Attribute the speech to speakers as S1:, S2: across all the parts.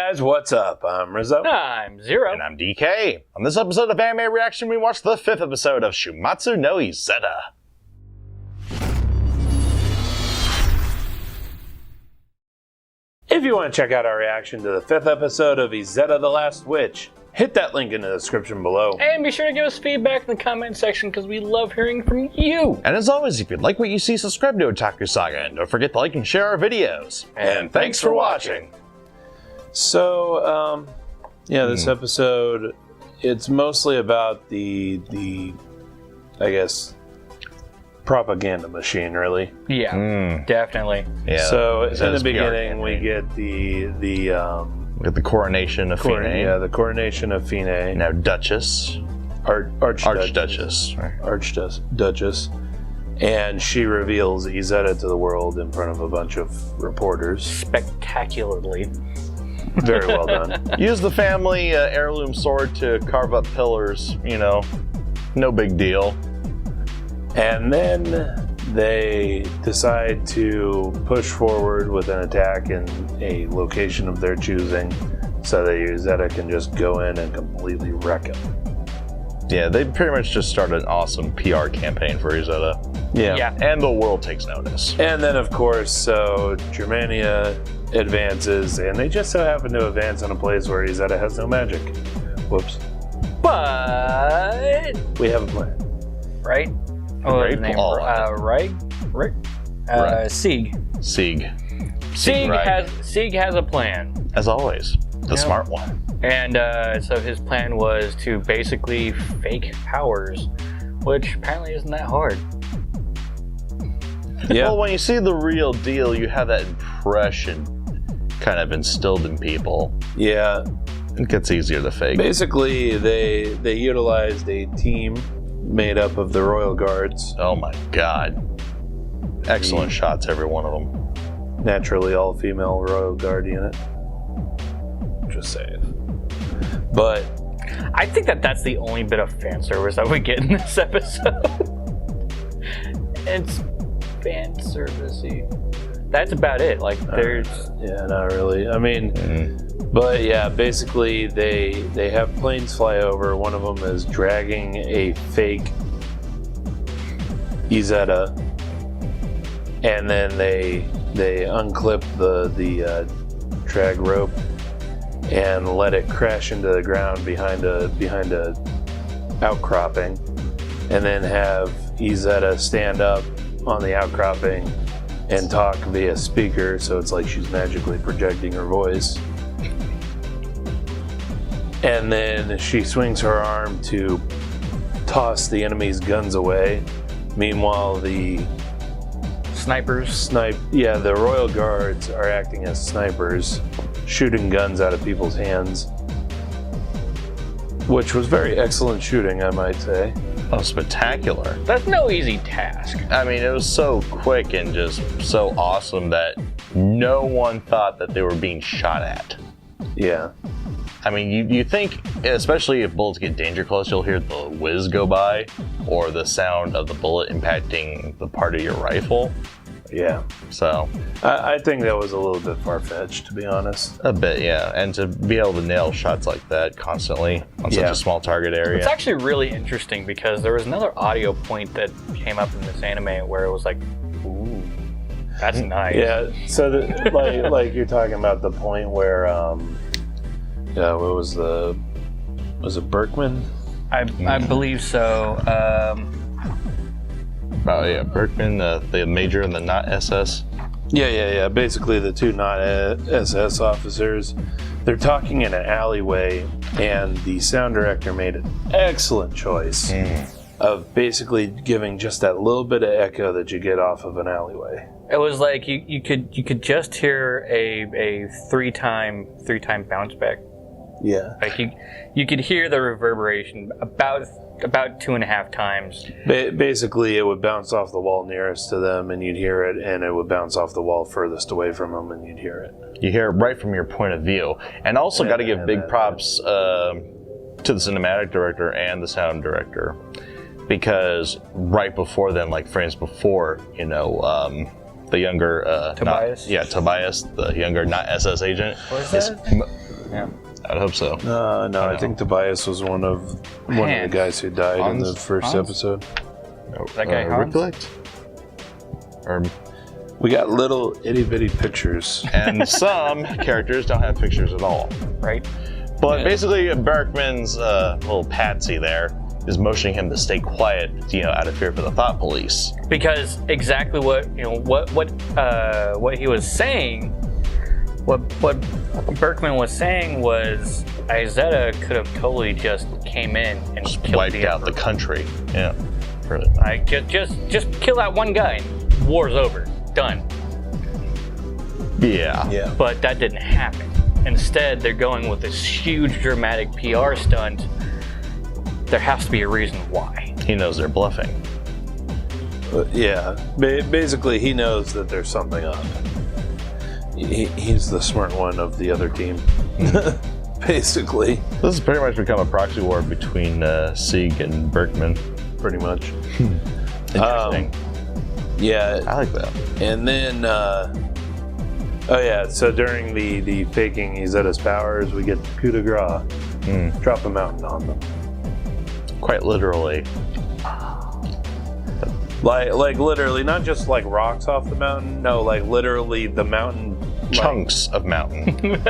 S1: guys, what's up? I'm Rizzo.
S2: I'm Zero.
S3: And I'm DK. On this episode of Anime Reaction, we watched the 5th episode of Shuumatsu no Izetta.
S1: If you want to check out our reaction to the 5th episode of Izetta the Last Witch, hit that link in the description below.
S2: And be sure to give us feedback in the comment section because we love hearing from you.
S3: And as always, if you like what you see, subscribe to Otaku Saga, and don't forget to like and share our videos.
S1: And thanks for watching. So, this episode, it's mostly about the I guess, propaganda machine, really.
S2: Yeah, definitely.
S3: Yeah.
S1: So in the beginning, we get the
S3: coronation of Fine.
S1: Yeah, the coronation of Fine.
S3: Now Duchess.
S1: Archduchess. Archduchess. And she reveals Izetta to the world in front of a bunch of reporters.
S2: Spectacularly.
S1: Very well done.
S3: Use the family heirloom sword to carve up pillars, no big deal.
S1: And then they decide to push forward with an attack in a location of their choosing so that Izetta can just go in and completely wreck him.
S3: Yeah, they pretty much just started an awesome PR campaign for Izetta.
S1: Yeah.
S3: And the world takes notice.
S1: And then, of course, so Germania advances, and they just so happen to advance on a place where Izetta has no magic. Whoops.
S2: But
S1: We have a plan.
S2: right? Sieg. Sieg has a plan.
S3: As always, the smart one.
S2: And so his plan was to basically fake powers, which apparently isn't that hard.
S1: Yeah.
S3: Well, when you see the real deal, you have that impression kind of instilled in people.
S1: Yeah.
S3: It gets easier to fake.
S1: Basically, they utilized a team made up of the Royal Guards.
S3: Oh my god. Excellent shots, every one of them.
S1: Naturally all-female Royal Guard unit. Just saying. But
S2: I think that's the only bit of fan service that we get in this episode. It's fan servicey. That's about it. Like there's
S1: yeah, not really. I mean, but yeah, basically they have planes fly over. One of them is dragging a fake Izetta, and then they unclip the drag rope and let it crash into the ground behind a outcropping, and then have Izetta stand up on the outcropping and talk via speaker, so it's like she's magically projecting her voice. And then she swings her arm to toss the enemy's guns away. Meanwhile, the
S2: snipers.
S1: The Royal Guards are acting as snipers, shooting guns out of people's hands, which was very excellent shooting, I might say.
S3: Oh, spectacular.
S2: That's no easy task.
S3: I mean, it was so quick and just so awesome that no one thought that they were being shot at.
S1: Yeah.
S3: I mean, you think, especially if bullets get danger close, you'll hear the whiz go by or the sound of the bullet impacting the part of your rifle.
S1: Yeah.
S3: So
S1: I think that was a little bit far-fetched, to be honest.
S3: a bit, yeah. And to be able to nail shots like that constantly on such a small target area.
S2: It's actually really interesting because there was another audio point that came up in this anime where it was like, ooh, that's nice.
S1: Yeah, so like you're talking about the point where was it Berkman?
S2: I believe so.
S3: Oh yeah, Berkman, the major and the not SS.
S1: Yeah. Basically, the two not SS officers, they're talking in an alleyway, and the sound director made an excellent choice of basically giving just that little bit of echo that you get off of an alleyway.
S2: It was like you could just hear a three time bounce back.
S1: Yeah.
S2: Like you could hear the reverberation about 2.5 times.
S1: Basically, it would bounce off the wall nearest to them, and you'd hear it, and it would bounce off the wall furthest away from them, and you'd hear it.
S3: You hear it right from your point of view. And also got to give big props to the cinematic director and the sound director, because right before then, like frames before, the younger
S2: Tobias.
S3: Tobias, the younger not SS agent.
S2: What is that? Yeah.
S3: I'd hope so.
S1: No, I think Tobias was one of the guys who died in the first episode.
S2: That guy Hans?
S3: Recollect? Or
S1: We got little itty bitty pictures.
S3: and some characters don't have pictures at all.
S2: Right?
S3: But basically, Berkman's little patsy there is motioning him to stay quiet, out of fear for the thought police.
S2: Because exactly what he was saying, what Berkman was saying was Izetta could have totally just came in and
S3: Just
S2: killed
S3: wiped
S2: the
S3: out the
S2: Emperor.
S3: country. Yeah. Really.
S2: Like just kill that one guy. War's over. Done.
S3: Yeah.
S2: But that didn't happen. Instead, they're going with this huge dramatic PR stunt. There has to be a reason why.
S3: He knows they're bluffing.
S1: Yeah, basically he knows that there's something up. He's the smart one of the other team. Basically.
S3: This has pretty much become a proxy war between Sieg and Berkman.
S1: Pretty much.
S3: Interesting.
S1: Yeah.
S3: I like that.
S1: And then, so during the faking Izetta's powers, we get the coup de grace. Drop a mountain on them.
S3: Quite literally.
S1: Like literally, not just like rocks off the mountain. No, like literally the mountain.
S3: Chunks of mountain.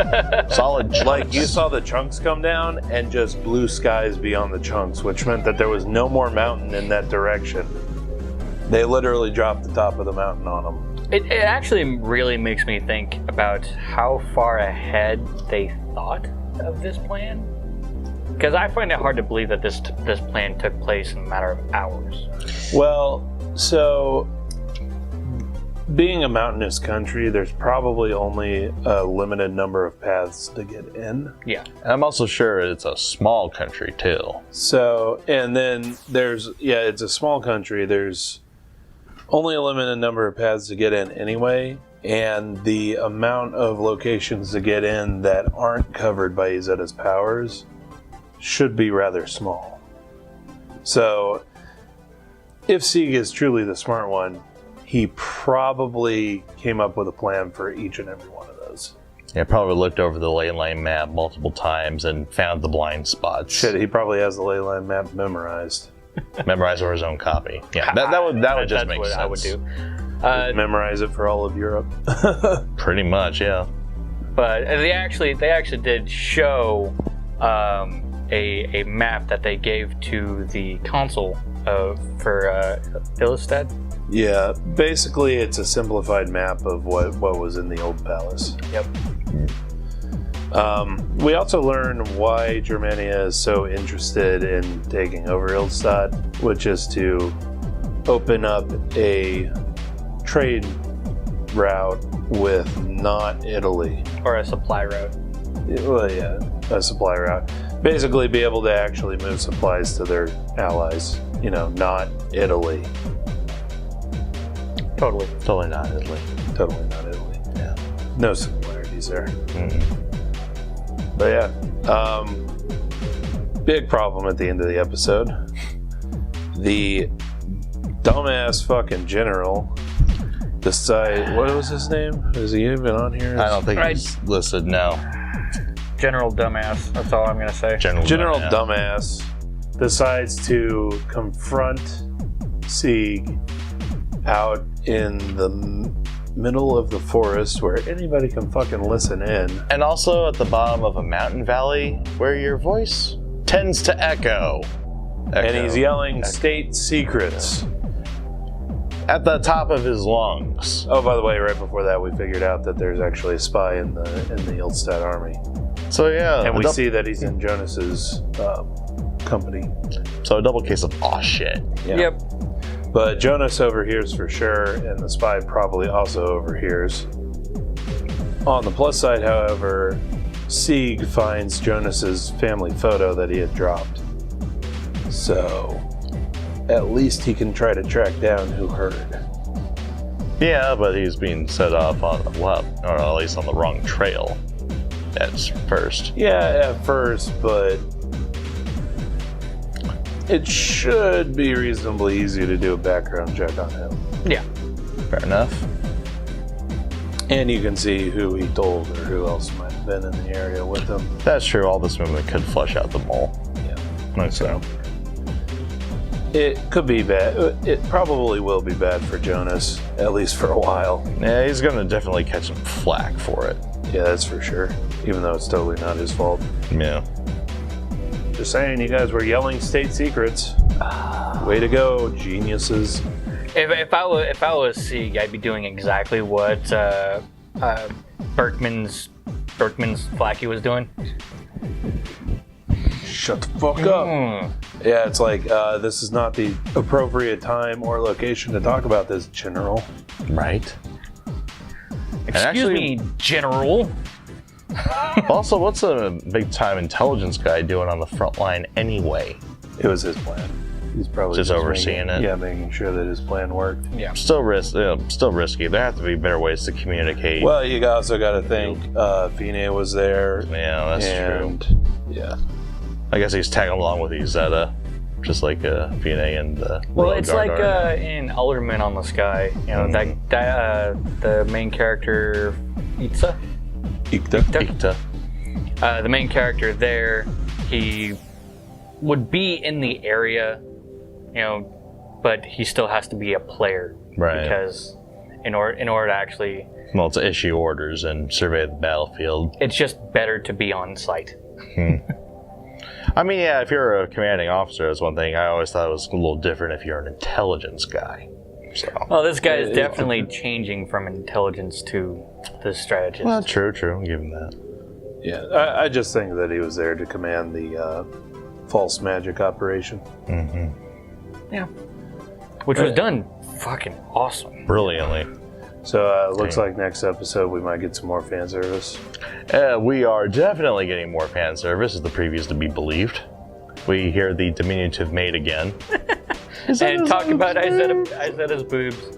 S3: Solid chunks.
S1: Like you saw the chunks come down and just blue skies beyond the chunks, which meant that there was no more mountain in that direction. They literally dropped the top of the mountain on them.
S2: It actually really makes me think about how far ahead they thought of this plan. Because I find it hard to believe that this plan took place in a matter of hours.
S1: Well, so being a mountainous country, there's probably only a limited number of paths to get in.
S2: Yeah.
S3: And I'm also sure it's a small country, too.
S1: So, and then it's a small country. There's only a limited number of paths to get in anyway, and the amount of locations to get in that aren't covered by Izetta's powers should be rather small. So, if Sieg is truly the smart one, he probably came up with a plan for each and every one of those.
S3: Yeah, probably looked over the ley line map multiple times and found the blind spots.
S1: Shit, he probably has the ley line map memorized.
S3: Memorize over his own copy. Yeah, that would just make sense.
S2: That's what I would do.
S1: Memorize it for all of Europe.
S3: Pretty much, yeah.
S2: But they actually did show a map that they gave to the consul for Illestad.
S1: Yeah, basically it's a simplified map of what was in the old palace.
S2: Yep.
S1: We also learn why Germania is so interested in taking over Illstad, which is to open up a trade route with not Italy.
S2: Or a supply route.
S1: Well, yeah, a supply route. Basically be able to actually move supplies to their allies, not Italy.
S2: Totally.
S3: Totally not Italy.
S1: Totally not Italy.
S3: Yeah.
S1: No similarities there.
S3: Mm-mm.
S1: But yeah, big problem at the end of the episode. The dumbass fucking general decide. What was his name? Is he even on here?
S3: I don't think he's listed, no.
S2: General dumbass. That's all I'm gonna say.
S3: General
S1: dumbass decides to confront Sieg out in the middle of the forest where anybody can fucking listen in.
S3: And also at the bottom of a mountain valley where your voice tends to echo.
S1: And he's yelling state secrets.
S3: At the top of his lungs.
S1: Oh, by the way, right before that, we figured out that there's actually a spy in the Illstad army.
S3: So yeah.
S1: And we see that he's in Jonas's company.
S3: So a double case of aw shit.
S1: Yeah.
S2: Yep.
S1: But Jonas overhears for sure, and the spy probably also overhears. On the plus side, however, Sieg finds Jonas's family photo that he had dropped. So, at least he can try to track down who heard.
S3: Yeah, but he's being set off on or at least on the wrong trail at first.
S1: Yeah, at first, but it should be reasonably easy to do a background check on him.
S2: Yeah.
S3: Fair enough.
S1: And you can see who he told or who else might have been in the area with them.
S3: That's true. All this movement could flush out the mole.
S1: Yeah.
S3: Like so.
S1: It could be bad. It probably will be bad for Jonas, at least for a while.
S3: Yeah, he's gonna definitely catch some flack for it.
S1: Yeah, that's for sure. Even though it's totally not his fault.
S3: Yeah.
S1: Just saying, you guys were yelling state secrets. Way to go, geniuses.
S2: If I was Sieg, I'd be doing exactly what Berkman's Flacky was doing.
S1: Shut the fuck up. Yeah, it's like, this is not the appropriate time or location to talk about this, General.
S3: Right.
S2: Excuse me, General.
S3: Also, what's a big-time intelligence guy doing on the front line anyway?
S1: It was his plan. He's probably
S3: Just overseeing it.
S1: Yeah, making sure that his plan worked.
S2: Yeah.
S3: Still risky. There have to be better ways to communicate.
S1: Well, you also got to think Fine was there.
S3: Yeah, that's
S1: and,
S3: true.
S1: Yeah.
S3: I guess he's tagging along with Izetta, just like Fine and
S2: well, it's like in Alderman on the Sky. You know that the main character Izetta. The main character there, he would be in the area, you know, but he still has to be a player,
S3: right?
S2: Because in order to actually,
S3: well, to issue orders and survey the battlefield,
S2: it's just better to be on site.
S3: I mean, yeah, if you're a commanding officer, that's one thing. I always thought it was a little different if you're an intelligence guy. So.
S2: Well, this guy is definitely changing from intelligence to the strategist.
S3: Well, true. I'll give him that.
S1: Yeah, I just think that he was there to command the false magic operation.
S3: Mm-hmm.
S2: Yeah. Which was done fucking awesome.
S3: Brilliantly.
S1: So looks like next episode we might get some more fan service.
S3: We are definitely getting more fan service, as the previews to be believed. We hear the diminutive maid again.
S2: And talk about Izetta's boobs.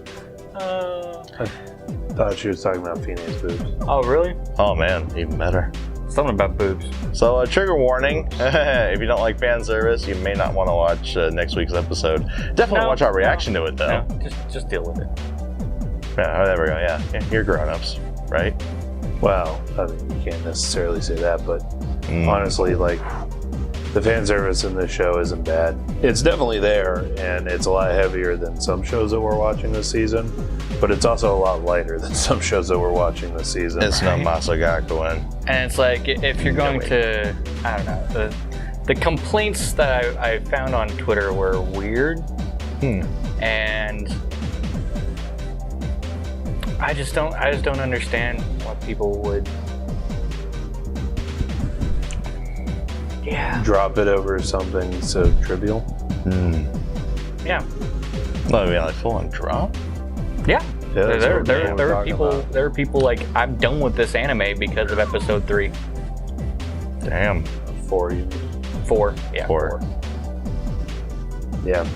S1: I thought she was talking about Fine's boobs.
S2: Oh, really?
S3: Oh man, even better.
S2: Something about boobs.
S3: So, trigger warning. If you don't like fan service, you may not want to watch next week's episode. Definitely watch our reaction to it, though.
S2: No, just deal with it.
S3: Yeah, there we go. Yeah, you're grown-ups, right?
S1: Well, I mean, you can't necessarily say that, but honestly, like, the fan service in this show isn't bad. It's definitely there, and it's a lot heavier than some shows that we're watching this season, but it's also a lot lighter than some shows that we're watching this season.
S3: It's no Masagakuen.
S2: And it's like, if you're going to, I don't know, the complaints that I found on Twitter were weird, and I just don't understand what people would
S1: drop it over something so trivial.
S2: Yeah.
S3: Well, I mean, like full on drop.
S2: Yeah.
S1: Yeah,
S2: there are people like, I'm done with this anime because of episode 3.
S3: Damn.
S1: 4, you mean?
S2: 4. Yeah.
S3: 4.
S1: Yeah.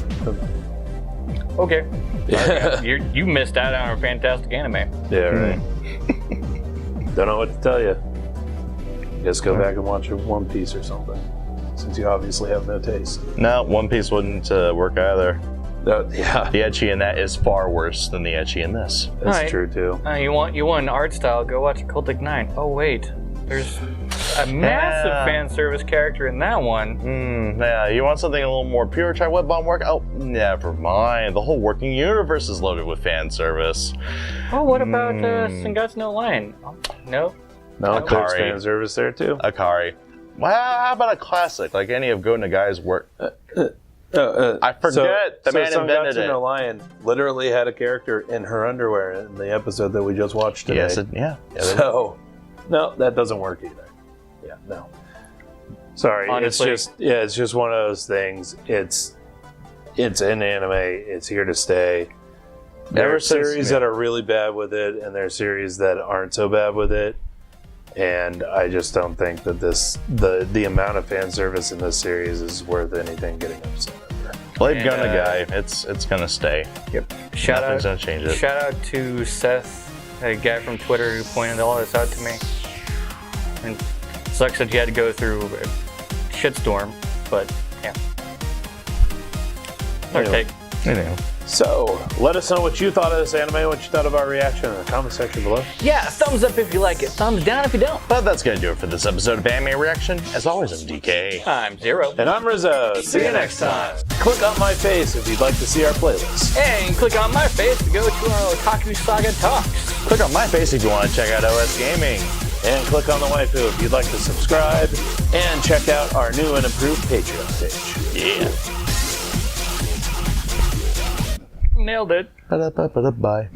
S2: Okay. You missed out on a fantastic anime.
S1: Yeah, right. Don't know what to tell you. Guess go back and watch One Piece or something, since you obviously have no taste.
S3: No, One Piece wouldn't work either.
S1: Yeah,
S3: The ecchi in that is far worse than the ecchi in this.
S1: that's
S2: Right.
S1: true too.
S2: You want an art style? Go watch Cultic 9. Oh wait, there's a massive fan service character in that one.
S3: Yeah, you want something a little more pure? Try Web Bomb Work? Oh, never mind. The whole working universe is loaded with fan service.
S2: Oh, what about Sangatsu no Lion? Oh, no.
S1: No,
S3: Akari.
S1: there's fan service there too.
S3: Akari. Well, how about a classic, like any of Go Nagai's work? I forget. The man invented it.
S1: No Lion literally had a character in her underwear in the episode that we just watched today.
S3: Yes,
S1: So, no, that doesn't work either. Yeah, no. Sorry,
S2: Honestly.
S1: it's just one of those things. It's an anime. It's here to stay. There are series that are really bad with it, and there are series that aren't so bad with it. And I just don't think that the amount of fan service in this series is worth anything getting upset over.
S3: Blade Go Nagai, it's gonna stay.
S2: Yep. Shout
S3: Nothing's
S2: out
S3: gonna change it.
S2: Shout out to Seth, a guy from Twitter who pointed all this out to me. And it sucks that you had to go through a shitstorm, but yeah. Our
S1: Anyway.
S2: take.
S3: Anyway.
S1: So, let us know what you thought of this anime, what you thought of our reaction in the comment section below.
S2: Yeah, thumbs up if you like it, thumbs down if you don't.
S3: But that's going to do it for this episode of Anime Reaction. As always, I'm DK.
S2: I'm Zero.
S1: And I'm Rizzo. See you next time. Click on my face if you'd like to see our playlist.
S2: And click on my face to go to our Otaku Saga talks.
S3: Click on my face if you want to check out OS Gaming.
S1: And click on the waifu if you'd like to subscribe. And check out our new and improved Patreon page.
S3: Yeah.
S2: Nailed it.
S3: Bye.